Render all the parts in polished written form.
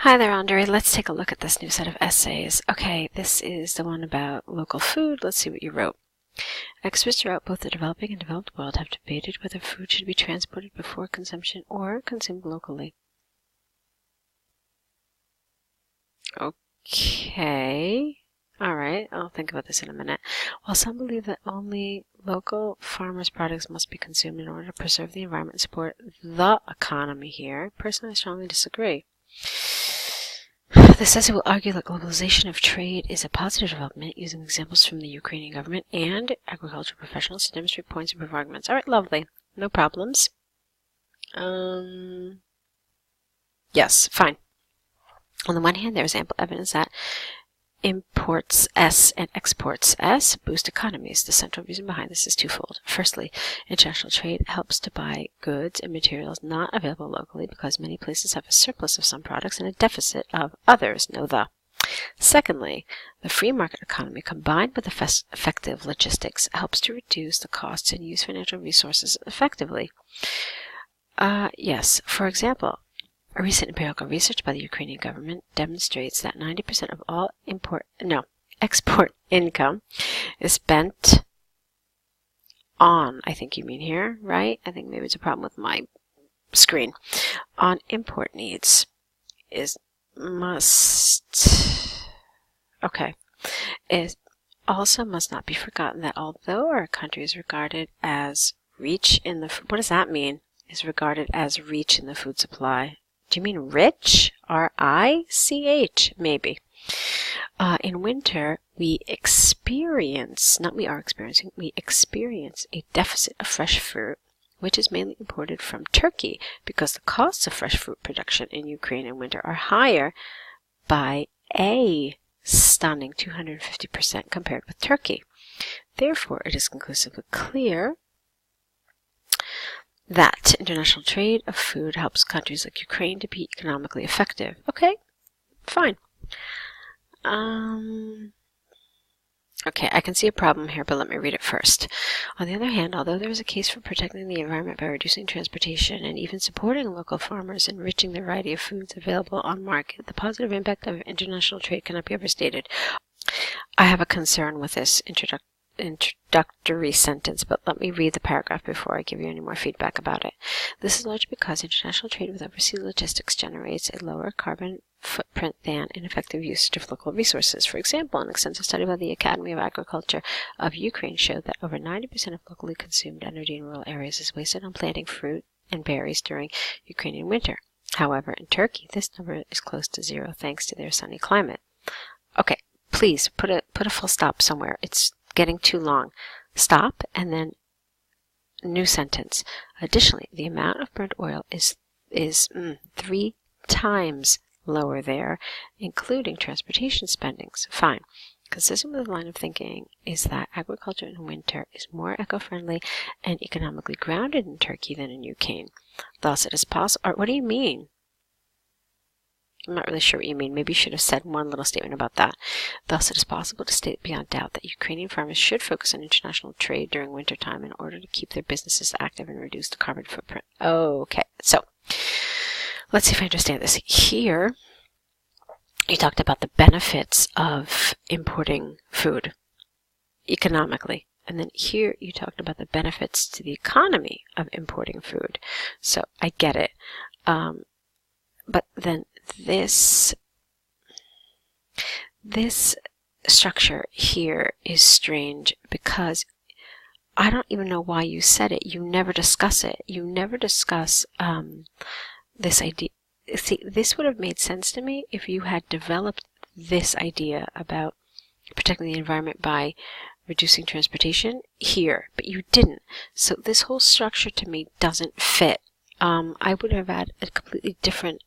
Hi there, Andriy. Let's take a look at this new set of essays. Okay, this is the one about local food. Let's see what you wrote. Experts throughout both the developing and developed world have debated whether food should be transported before consumption or consumed locally. Okay. Alright, I'll think about this in a minute. While some believe that only local farmers' products must be consumed in order to preserve the environment and support the economy here, personally I strongly disagree. This essay will argue that globalization of trade is a positive development, using examples from the Ukrainian government and agricultural professionals to demonstrate points and prove arguments. Alright, lovely. No problems. Yes, fine. On the one hand, there is ample evidence that imports S and exports S boost economies. The central reason behind this is twofold. Firstly, international trade helps to buy goods and materials not available locally because many places have a surplus of some products and a deficit of others. Know the. Secondly, the free market economy combined with effective logistics helps to reduce the costs and use financial resources effectively. Yes, for example, a recent empirical research by the Ukrainian government demonstrates that 90% of all export income is spent on, I think you mean here, right? I think maybe it's a problem with my screen. On import needs It also must not be forgotten that although our country is regarded as rich in the, what does that mean? Is regarded as rich in the food supply. Do you mean rich? R-I-C-H, maybe. In winter, we experience a deficit of fresh fruit, which is mainly imported from Turkey because the costs of fresh fruit production in Ukraine in winter are higher by a stunning 250% compared with Turkey. Therefore, it is conclusively clear that international trade of food helps countries like Ukraine to be economically effective. Okay, fine. Okay, I can see a problem here, but let me read it first. On the other hand, although there is a case for protecting the environment by reducing transportation and even supporting local farmers and enriching the variety of foods available on market, the positive impact of international trade cannot be overstated. I have a concern with this introductory sentence, but let me read the paragraph before I give you any more feedback about it. This is largely because international trade with overseas logistics generates a lower carbon footprint than ineffective usage of local resources. For example, an extensive study by the Academy of Agriculture of Ukraine showed that over 90% of locally consumed energy in rural areas is wasted on planting fruit and berries during Ukrainian winter. However, in Turkey, this number is close to zero thanks to their sunny climate. Okay, please put a full stop somewhere. It's getting too long. Stop and then new sentence. Additionally, the amount of burnt oil is 3 times lower there, including transportation spendings. Fine. Consistent with the line of thinking is that agriculture in winter is more eco-friendly and economically grounded in Turkey than in Ukraine. Thus, it is possible. What do you mean? I'm not really sure what you mean. Maybe you should have said one little statement about that. Thus, it is possible to state beyond doubt that Ukrainian farmers should focus on international trade during wintertime in order to keep their businesses active and reduce the carbon footprint. Okay, so let's see if I understand this. Here, you talked about the benefits of importing food economically. And then here, you talked about the benefits to the economy of importing food. So I get it. But then this structure here is strange because I don't even know why you said it. You never discuss it. You never discuss this idea. See, this would have made sense to me if you had developed this idea about protecting the environment by reducing transportation here, but you didn't. So this whole structure to me doesn't fit. I would have had a completely different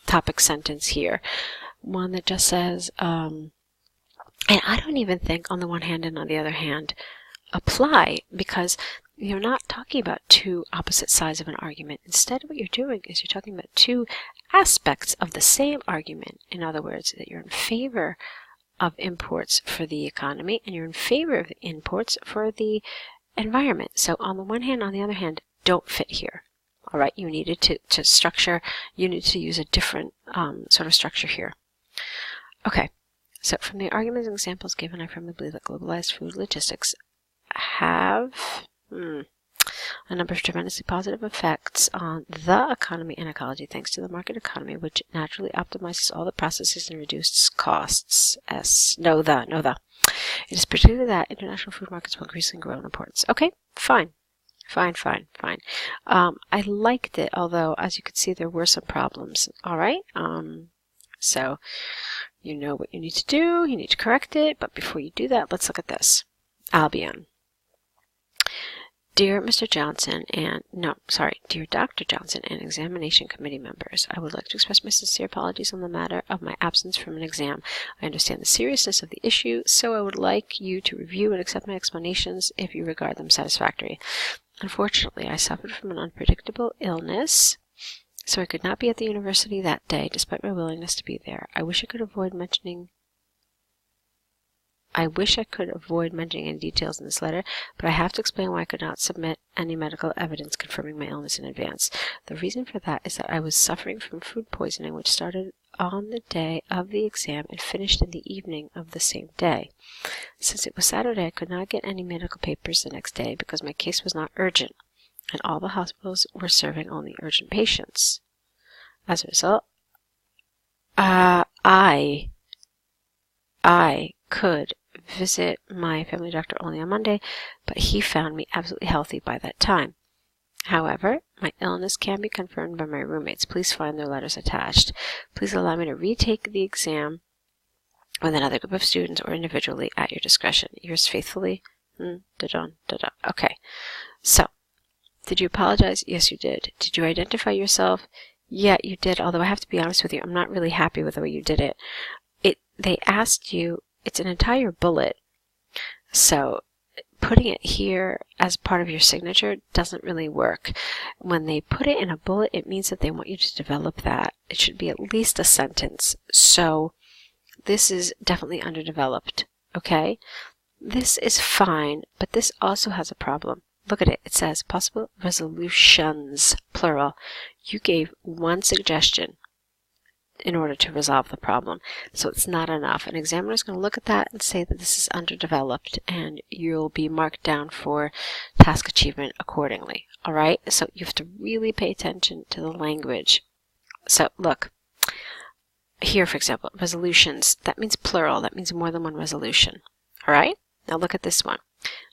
topic sentence here. One that just says, and I don't even think on the one hand and on the other hand apply, because you're not talking about two opposite sides of an argument. Instead, what you're doing is you're talking about two aspects of the same argument. In other words, that you're in favor of imports for the economy and you're in favor of imports for the environment. So on the one hand, on the other hand, don't fit here. All right, you needed to structure, you need to use a different sort of structure here. Okay, so from the arguments and examples given, I firmly believe that globalized food logistics have a number of tremendously positive effects on the economy and ecology, thanks to the market economy, which naturally optimizes all the processes and reduces costs. It is particularly that international food markets will increasingly grow in importance. Okay, fine. Fine. I liked it, although, as you could see, there were some problems. All right? So, you know what you need to do. You need to correct it. But before you do that, let's look at this. Albion. Dear Mr. Johnson Dear Dr. Johnson and examination committee members, I would like to express my sincere apologies on the matter of my absence from an exam. I understand the seriousness of the issue, so I would like you to review and accept my explanations if you regard them satisfactory. Unfortunately, I suffered from an unpredictable illness, so I could not be at the university that day, despite my willingness to be there. I wish I could avoid mentioning any details in this letter, but I have to explain why I could not submit any medical evidence confirming my illness in advance. The reason for that is that I was suffering from food poisoning, which started on the day of the exam and finished in the evening of the same day. Since it was Saturday, I could not get any medical papers the next day because my case was not urgent, and all the hospitals were serving only urgent patients. As a result, I could visit my family doctor only on Monday, but he found me absolutely healthy by that time. However, my illness can be confirmed by my roommates. Please find their letters attached. Please allow me to retake the exam with another group of students or individually at your discretion. Yours faithfully, Okay, so, did you apologize? Yes, you did. Did you identify yourself? Yeah, you did, although I have to be honest with you, I'm not really happy with the way you did it. They asked you, it's an entire bullet, so putting it here as part of your signature doesn't really work. When they put it in a bullet, it means that they want you to develop that. It should be at least a sentence. So this is definitely underdeveloped, okay? This is fine, but this also has a problem. Look at it. It says possible resolutions, plural. You gave one suggestion in order to resolve the problem. So it's not enough. An examiner is going to look at that and say that this is underdeveloped, and you'll be marked down for task achievement accordingly. All right? So you have to really pay attention to the language. So look, here, for example, resolutions. That means plural. That means more than one resolution. All right? Now look at this one.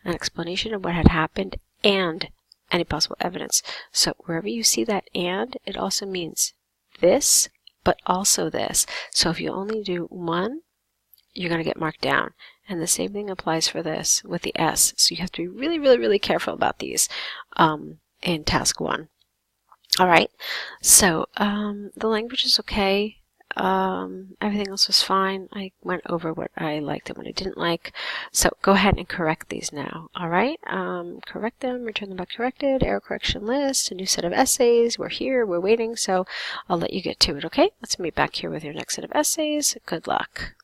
An explanation of what had happened and any possible evidence. So wherever you see that and, it also means this, but also this. So if you only do one, you're going to get marked down. And the same thing applies for this with the S. So you have to be really, really, really careful about these in task 1. All right. So the language is okay. Everything else was fine. I went over what I liked and what I didn't like. So go ahead and correct these now. All right. Correct them, return them back corrected, error correction list, a new set of essays. We're here, we're waiting, so I'll let you get to it, okay? Let's meet back here with your next set of essays. Good luck.